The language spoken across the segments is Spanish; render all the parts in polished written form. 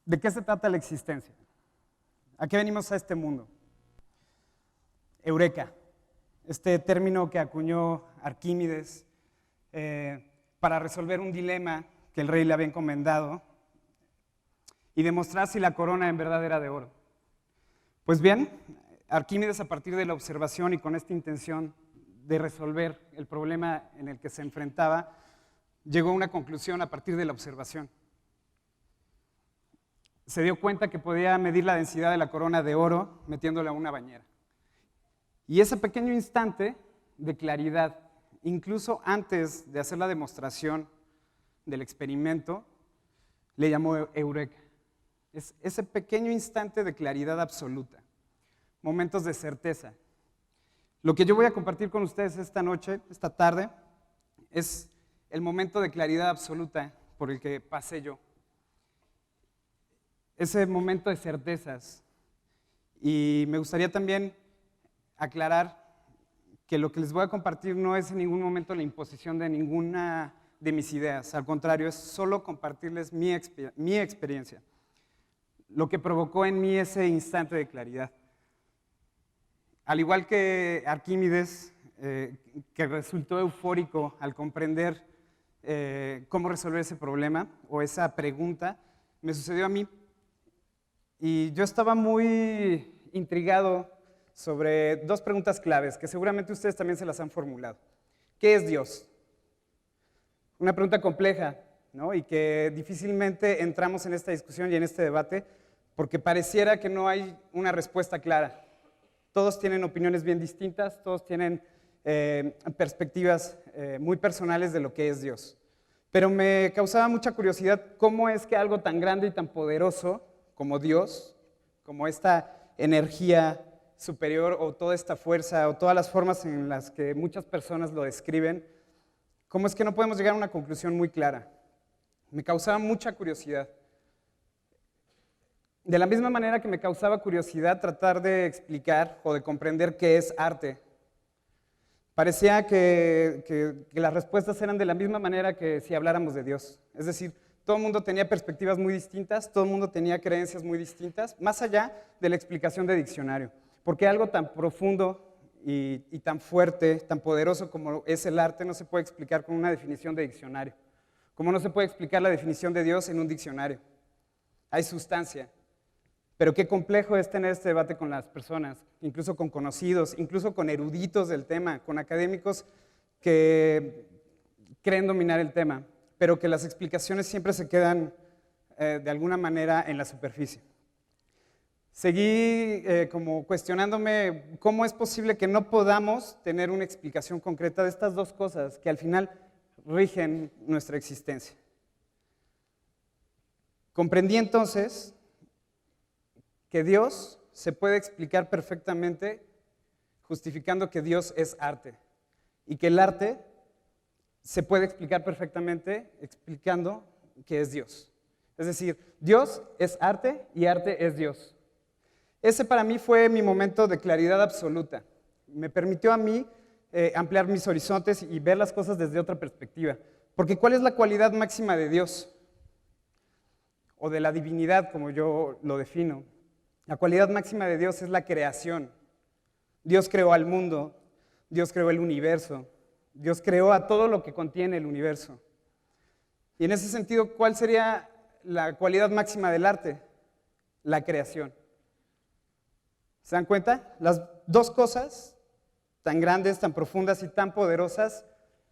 ¿De qué se trata la existencia? ¿A qué venimos a este mundo? Eureka, este término que acuñó Arquímedes para resolver un dilema que el rey le había encomendado y demostrar si la corona en verdad era de oro. Pues bien, Arquímedes, a partir de la observación y con esta intención de resolver el problema en el que se enfrentaba, llegó a una conclusión a partir de la observación. Se dio cuenta que podía medir la densidad de la corona de oro metiéndola a una bañera. Y ese pequeño instante de claridad, incluso antes de hacer la demostración del experimento, le llamó Eureka. Es ese pequeño instante de claridad absoluta, momentos de certeza. Lo que yo voy a compartir con ustedes esta noche, esta tarde, es el momento de claridad absoluta por el que pasé yo. Ese momento de certezas. Y me gustaría también aclarar que lo que les voy a compartir no es en ningún momento la imposición de ninguna de mis ideas. Al contrario, es solo compartirles mi experiencia. Lo que provocó en mí ese instante de claridad. Al igual que Arquímedes, que resultó eufórico al comprender cómo resolver ese problema o esa pregunta, me sucedió a mí. Y yo estaba muy intrigado sobre dos preguntas claves que seguramente ustedes también se las han formulado. ¿Qué es Dios? Una pregunta compleja, ¿no? Y que difícilmente entramos en esta discusión y en este debate porque pareciera que no hay una respuesta clara. Todos tienen opiniones bien distintas, todos tienen perspectivas muy personales de lo que es Dios. Pero me causaba mucha curiosidad cómo es que algo tan grande y tan poderoso como Dios, como esta energía superior o toda esta fuerza o todas las formas en las que muchas personas lo describen, cómo es que no podemos llegar a una conclusión muy clara. Me causaba mucha curiosidad. De la misma manera que me causaba curiosidad tratar de explicar o de comprender qué es arte. Parecía que las respuestas eran de la misma manera que si habláramos de Dios. Es decir, todo el mundo tenía perspectivas muy distintas, todo el mundo tenía creencias muy distintas, más allá de la explicación de diccionario. Porque algo tan profundo y tan fuerte, tan poderoso como es el arte, no se puede explicar con una definición de diccionario. Como no se puede explicar la definición de Dios en un diccionario. Hay sustancia. Pero qué complejo es tener este debate con las personas, incluso con conocidos, incluso con eruditos del tema, con académicos que creen dominar el tema, pero que las explicaciones siempre se quedan de alguna manera en la superficie. Seguí como cuestionándome cómo es posible que no podamos tener una explicación concreta de estas dos cosas que al final rigen nuestra existencia. Comprendí entonces que Dios se puede explicar perfectamente justificando que Dios es arte y que el arte se puede explicar perfectamente explicando que es Dios. Es decir, Dios es arte y arte es Dios. Ese para mí fue mi momento de claridad absoluta. Me permitió a mí ampliar mis horizontes y ver las cosas desde otra perspectiva. Porque ¿cuál es la cualidad máxima de Dios? O de la divinidad, como yo lo defino. La cualidad máxima de Dios es la creación. Dios creó al mundo, Dios creó el universo, Dios creó a todo lo que contiene el universo. Y en ese sentido, ¿cuál sería la cualidad máxima del arte? La creación. ¿Se dan cuenta? Las dos cosas, tan grandes, tan profundas y tan poderosas,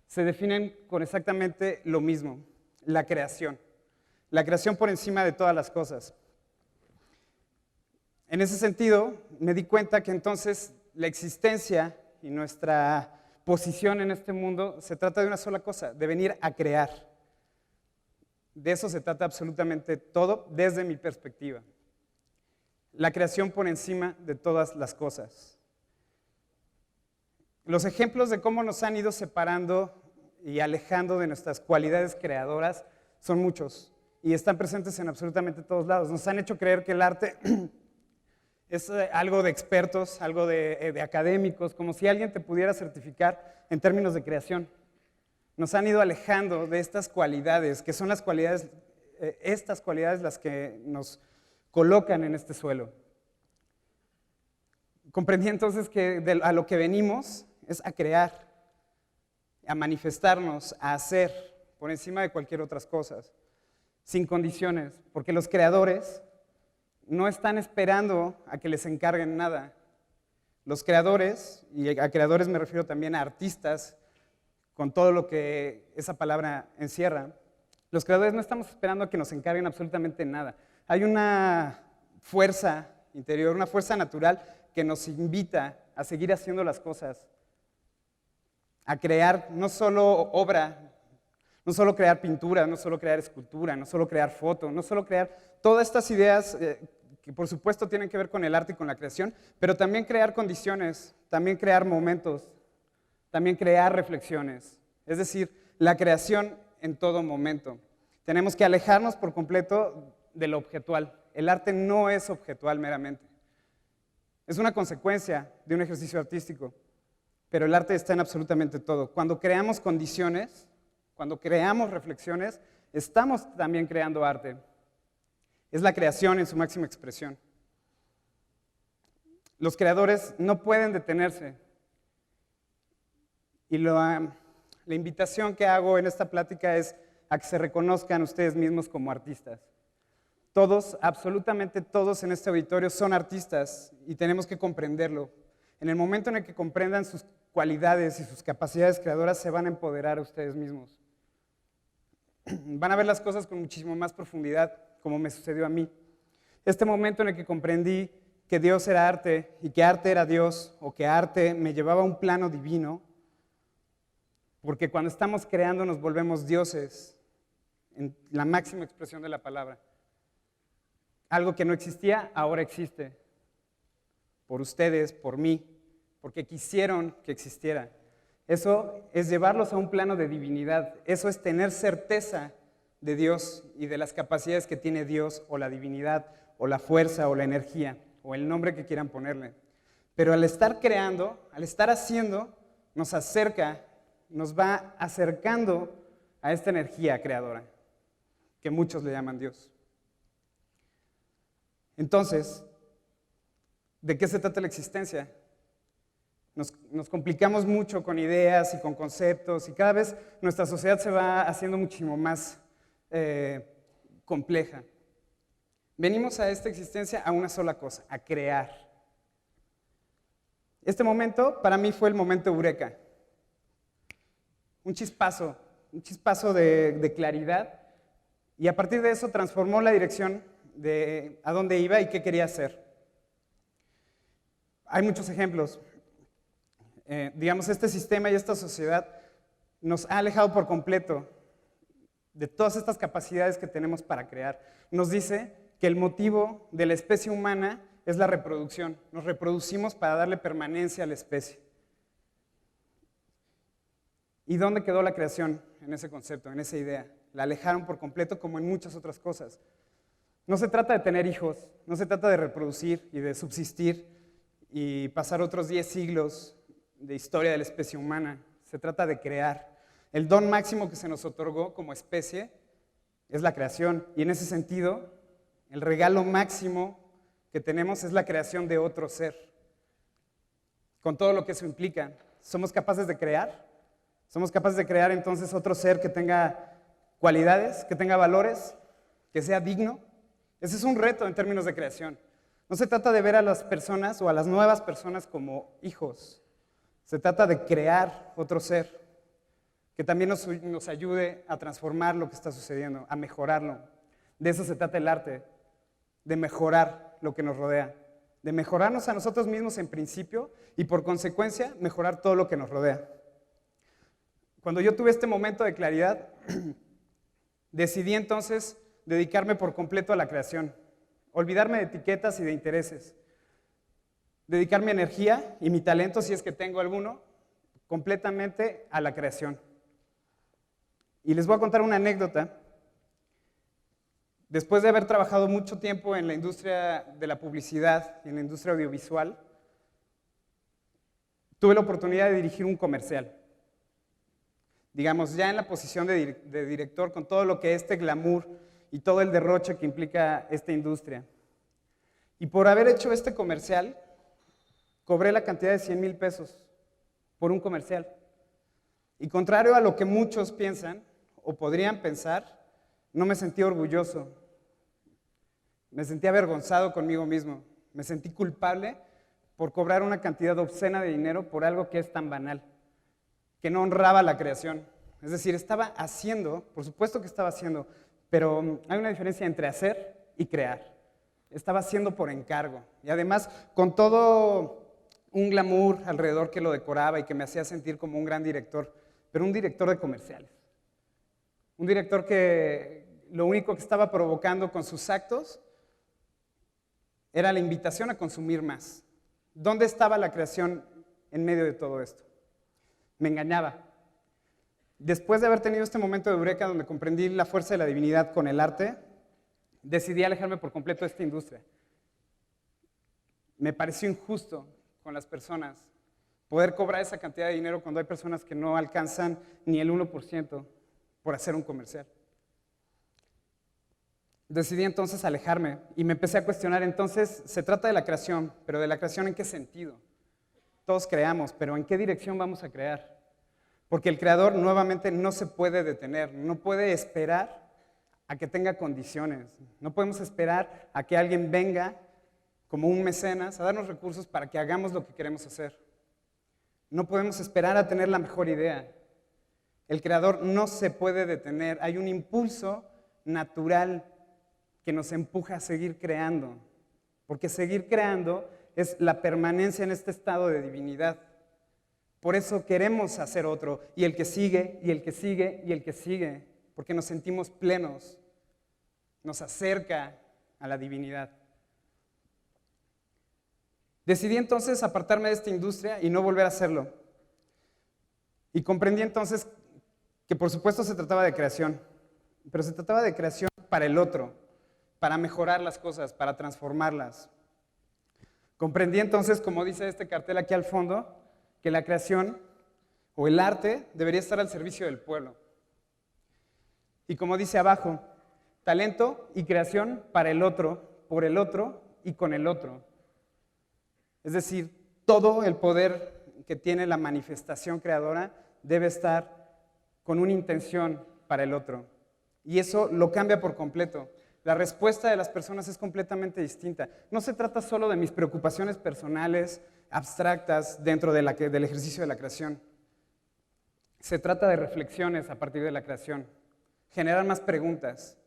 se definen con exactamente lo mismo, la creación. La creación por encima de todas las cosas. En ese sentido, me di cuenta que entonces la existencia y nuestra posición en este mundo se trata de una sola cosa, de venir a crear. De eso se trata absolutamente todo desde mi perspectiva. La creación por encima de todas las cosas. Los ejemplos de cómo nos han ido separando y alejando de nuestras cualidades creadoras son muchos y están presentes en absolutamente todos lados. Nos han hecho creer que el arte es algo de expertos, algo de académicos, como si alguien te pudiera certificar en términos de creación. Nos han ido alejando de estas cualidades, que son las cualidades estas cualidades las que nos colocan en este suelo. Comprendí entonces que a lo que venimos es a crear, a manifestarnos, a hacer, por encima de cualquier otras cosas, sin condiciones, porque los creadores no están esperando a que les encarguen nada. Los creadores, y a creadores me refiero también a artistas, con todo lo que esa palabra encierra, los creadores no estamos esperando a que nos encarguen absolutamente nada. Hay una fuerza interior, una fuerza natural que nos invita a seguir haciendo las cosas, a crear no solo obra, no solo crear pintura, no solo crear escultura, no solo crear foto, no solo crear todas estas ideas que por supuesto tienen que ver con el arte y con la creación, pero también crear condiciones, también crear momentos, también crear reflexiones, es decir, la creación en todo momento. Tenemos que alejarnos por completo de lo objetual. El arte no es objetual meramente. Es una consecuencia de un ejercicio artístico, pero el arte está en absolutamente todo. Cuando creamos condiciones, cuando creamos reflexiones, estamos también creando arte. Es la creación en su máxima expresión. Los creadores no pueden detenerse. Y la invitación que hago en esta plática es a que se reconozcan ustedes mismos como artistas. Todos, absolutamente todos en este auditorio son artistas y tenemos que comprenderlo. En el momento en el que comprendan sus cualidades y sus capacidades creadoras, se van a empoderar a ustedes mismos. Van a ver las cosas con muchísimo más profundidad, como me sucedió a mí. Este momento en el que comprendí que Dios era arte y que arte era Dios, o que arte me llevaba a un plano divino, porque cuando estamos creando nos volvemos dioses, en la máxima expresión de la palabra. Algo que no existía, ahora existe. Por ustedes, por mí, porque quisieron que existiera. Eso es llevarlos a un plano de divinidad. Eso es tener certeza de Dios y de las capacidades que tiene Dios, o la divinidad, o la fuerza, o la energía, o el nombre que quieran ponerle. Pero al estar creando, al estar haciendo, nos acerca, nos va acercando a esta energía creadora, que muchos le llaman Dios. Entonces, ¿de qué se trata la existencia? Nos complicamos mucho con ideas y con conceptos, y cada vez nuestra sociedad se va haciendo muchísimo más compleja. Venimos a esta existencia a una sola cosa, a crear. Este momento para mí fue el momento eureka. Un chispazo de claridad, y a partir de eso transformó la dirección de a dónde iba y qué quería hacer. Hay muchos ejemplos. Digamos, este sistema y esta sociedad nos ha alejado por completo de todas estas capacidades que tenemos para crear. Nos dice que el motivo de la especie humana es la reproducción. Nos reproducimos para darle permanencia a la especie. ¿Y dónde quedó la creación en ese concepto, en esa idea? La alejaron por completo, como en muchas otras cosas. No se trata de tener hijos, no se trata de reproducir y de subsistir y pasar otros 10 siglos de historia de la especie humana. Se trata de crear. El don máximo que se nos otorgó como especie es la creación, y en ese sentido, el regalo máximo que tenemos es la creación de otro ser. Con todo lo que eso implica, ¿somos capaces de crear? ¿Somos capaces de crear entonces otro ser que tenga cualidades, que tenga valores, que sea digno? Ese es un reto en términos de creación. No se trata de ver a las personas o a las nuevas personas como hijos. Se trata de crear otro ser que también nos ayude a transformar lo que está sucediendo, a mejorarlo. De eso se trata el arte, de mejorar lo que nos rodea, de mejorarnos a nosotros mismos en principio y por consecuencia mejorar todo lo que nos rodea. Cuando yo tuve este momento de claridad, decidí entonces dedicarme por completo a la creación, olvidarme de etiquetas y de intereses, dedicar mi energía y mi talento, si es que tengo alguno, completamente a la creación. Y les voy a contar una anécdota. Después de haber trabajado mucho tiempo en la industria de la publicidad y en la industria audiovisual, tuve la oportunidad de dirigir un comercial. Digamos, ya en la posición de director, con todo lo que este glamour y todo el derroche que implica esta industria. Y por haber hecho este comercial, cobré la cantidad de 100,000 pesos por un comercial. Y contrario a lo que muchos piensan o podrían pensar, no me sentí orgulloso. Me sentí avergonzado conmigo mismo. Me sentí culpable por cobrar una cantidad obscena de dinero por algo que es tan banal, que no honraba la creación. Es decir, estaba haciendo, por supuesto que estaba haciendo, pero hay una diferencia entre hacer y crear. Estaba haciendo por encargo. Y además, con todo un glamour alrededor que lo decoraba y que me hacía sentir como un gran director, pero un director de comerciales. Un director que lo único que estaba provocando con sus actos era la invitación a consumir más. ¿Dónde estaba la creación en medio de todo esto? Me engañaba. Después de haber tenido este momento de eureka donde comprendí la fuerza de la divinidad con el arte, decidí alejarme por completo de esta industria. Me pareció injusto con las personas poder cobrar esa cantidad de dinero cuando hay personas que no alcanzan ni el 1% por hacer un comercial. Decidí entonces alejarme y me empecé a cuestionar, entonces, se trata de la creación, pero ¿de la creación en qué sentido? Todos creamos, pero ¿en qué dirección vamos a crear? Porque el creador nuevamente no se puede detener, no puede esperar a que tenga condiciones. No podemos esperar a que alguien venga como un mecenas a darnos recursos para que hagamos lo que queremos hacer. No podemos esperar a tener la mejor idea. El creador no se puede detener. Hay un impulso natural que nos empuja a seguir creando, porque seguir creando es la permanencia en este estado de divinidad. Por eso queremos hacer otro, y el que sigue, y el que sigue, y el que sigue, porque nos sentimos plenos, nos acerca a la divinidad. Decidí entonces apartarme de esta industria y no volver a hacerlo. Y comprendí entonces que por supuesto se trataba de creación, pero se trataba de creación para el otro, para mejorar las cosas, para transformarlas. Comprendí entonces, como dice este cartel aquí al fondo, que la creación o el arte debería estar al servicio del pueblo. Y como dice abajo, talento y creación para el otro, por el otro y con el otro. Es decir, todo el poder que tiene la manifestación creadora debe estar con una intención para el otro. Y eso lo cambia por completo. La respuesta de las personas es completamente distinta. No se trata solo de mis preocupaciones personales, abstractas, dentro del ejercicio de la creación. Se trata de reflexiones a partir de la creación, generar más preguntas,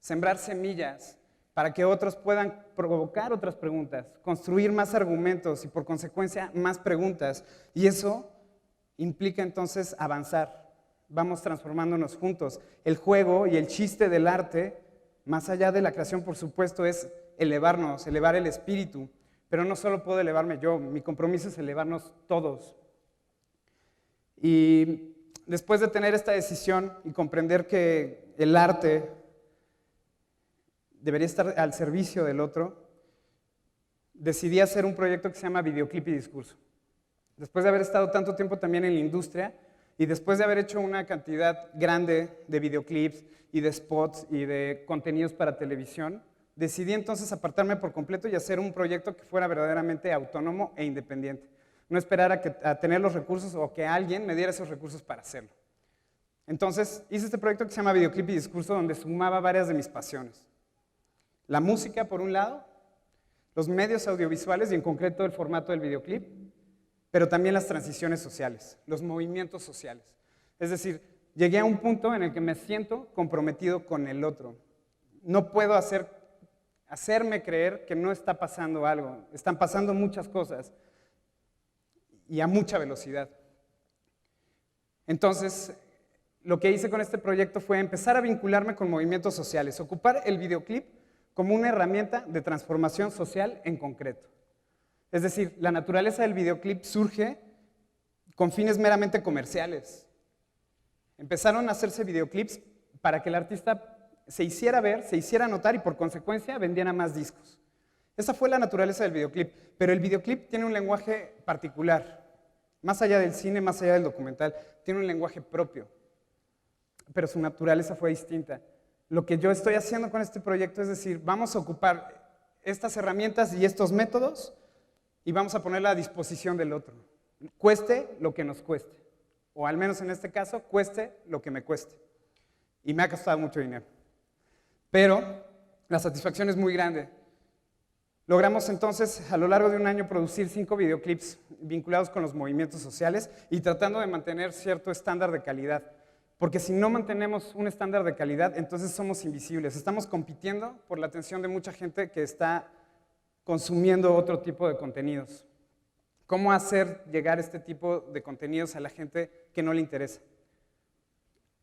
sembrar semillas para que otros puedan provocar otras preguntas, construir más argumentos y por consecuencia más preguntas. Y eso implica entonces avanzar. Vamos transformándonos juntos. El juego y el chiste del arte, más allá de la creación, por supuesto, es elevarnos, elevar el espíritu. Pero no solo puedo elevarme yo, mi compromiso es elevarnos todos. Y después de tener esta decisión y comprender que el arte debería estar al servicio del otro, decidí hacer un proyecto que se llama Videoclip y Discurso. Después de haber estado tanto tiempo también en la industria y después de haber hecho una cantidad grande de videoclips y de spots y de contenidos para televisión, decidí entonces apartarme por completo y hacer un proyecto que fuera verdaderamente autónomo e independiente. No esperar a tener los recursos o que alguien me diera esos recursos para hacerlo. Entonces hice este proyecto que se llama Videoclip y Discurso, donde sumaba varias de mis pasiones. La música, por un lado, los medios audiovisuales y en concreto el formato del videoclip, pero también las transiciones sociales, los movimientos sociales. Es decir, llegué a un punto en el que me siento comprometido con el otro. No puedo hacerme creer que no está pasando algo. Están pasando muchas cosas y a mucha velocidad. Entonces, lo que hice con este proyecto fue empezar a vincularme con movimientos sociales, ocupar el videoclip como una herramienta de transformación social en concreto. Es decir, la naturaleza del videoclip surge con fines meramente comerciales. Empezaron a hacerse videoclips para que el artista se hiciera ver, se hiciera notar y por consecuencia vendiera más discos. Esa fue la naturaleza del videoclip, pero el videoclip tiene un lenguaje particular. Más allá del cine, más allá del documental, tiene un lenguaje propio, pero su naturaleza fue distinta. lo que yo estoy haciendo con este proyecto es decir, vamos a ocupar estas herramientas y estos métodos y vamos a ponerla a disposición del otro. Cueste lo que nos cueste. O al menos en este caso, cueste lo que me cueste. Y me ha costado mucho dinero. Pero la satisfacción es muy grande. Logramos entonces, a lo largo de un año, producir 5 videoclips vinculados con los movimientos sociales y tratando de mantener cierto estándar de calidad. Porque si no mantenemos un estándar de calidad, entonces somos invisibles. Estamos compitiendo por la atención de mucha gente que está consumiendo otro tipo de contenidos. ¿Cómo hacer llegar este tipo de contenidos a la gente que no le interesa?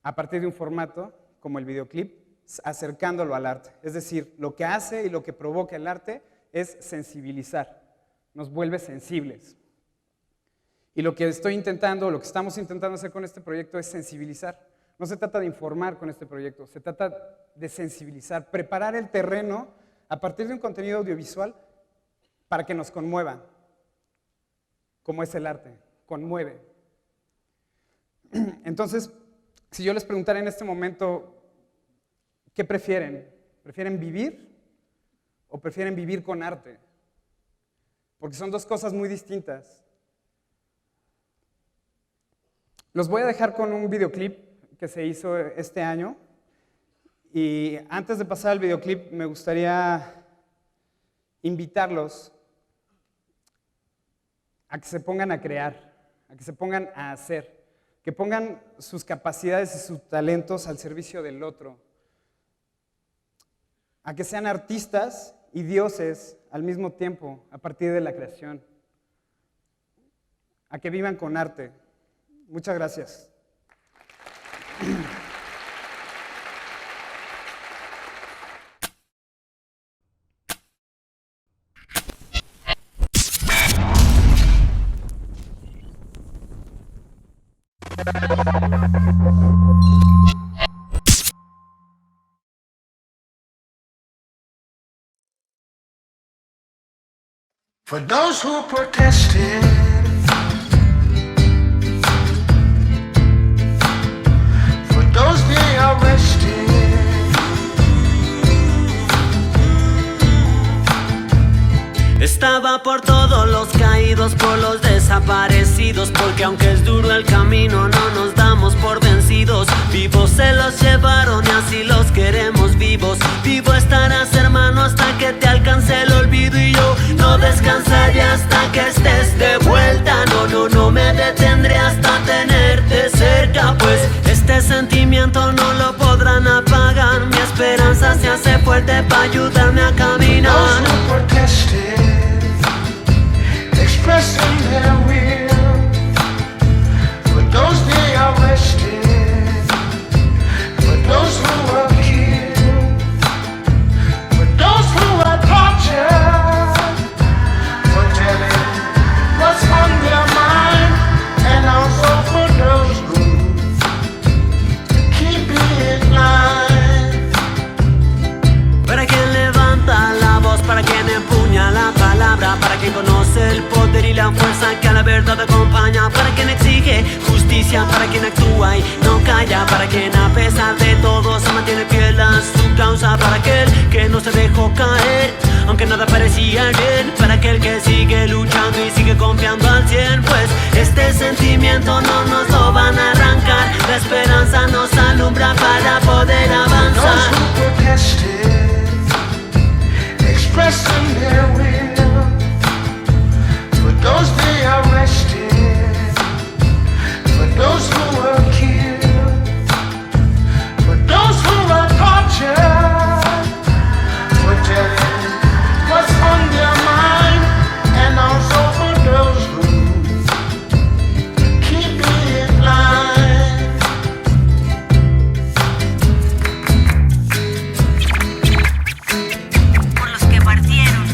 A partir de un formato como el videoclip, acercándolo al arte. Es decir, lo que hace y lo que provoca el arte es sensibilizar, nos vuelve sensibles. Y lo que estoy intentando, lo que estamos intentando hacer con este proyecto es sensibilizar. No se trata de informar con este proyecto, se trata de sensibilizar, preparar el terreno a partir de un contenido audiovisual para que nos conmueva, como es el arte, conmueve. Entonces, si yo les preguntara en este momento, ¿qué prefieren? ¿Prefieren vivir o prefieren vivir con arte? Porque son dos cosas muy distintas. Los voy a dejar con un videoclip que se hizo este año. Y antes de pasar al videoclip, me gustaría invitarlos a que se pongan a crear, a que se pongan a hacer, que pongan sus capacidades y sus talentos al servicio del otro, a que sean artistas y dioses al mismo tiempo a partir de la creación, a que vivan con arte. Muchas gracias. For those who protested, for those they arrested, estaba por todos los caídos, por los desaparecidos, porque aunque es duro el camino, no nos damos por vencidos. Vivos se los llevaron y así los queremos vivos. Vivo estarás, hermano, hasta que te alcance el olvido, y yo no descansaré hasta que estés de vuelta. No me detendré hasta tenerte cerca, pues este sentimiento no lo podrán apagar. Mi esperanza se hace fuerte para ayudarme a caminar. those who protested, expressing their will, for those they arrested, for those who were killed, for those who were tortured, for telling what's on their mind, and also for those who keep it blind. Para quien levanta la voz, para quien empuña la palabra, para quien conoce el poder y la fuerza que a la verdad acompaña, para quien exige justicia, para quien actúa y no calla, para quien a pesar de todo se mantiene fiel a su causa, para aquel que no se dejó caer, aunque nada parecía bien, para aquel que sigue luchando y sigue confiando al 100, pues este sentimiento no nos lo van a arrancar, la esperanza nos alumbra para poder avanzar. Those who protested, expressing their will, for those they arrested, for those who were killed, for those who were tortured, for telling what's on their mind, and also for those who keep it blind. Por los que partieron,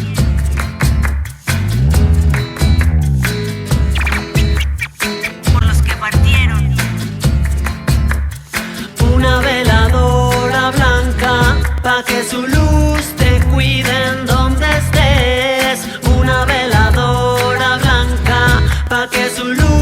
por los que partieron, una veladora blanca pa' que su luz te cuide en donde estés. Una veladora blanca pa' que su luz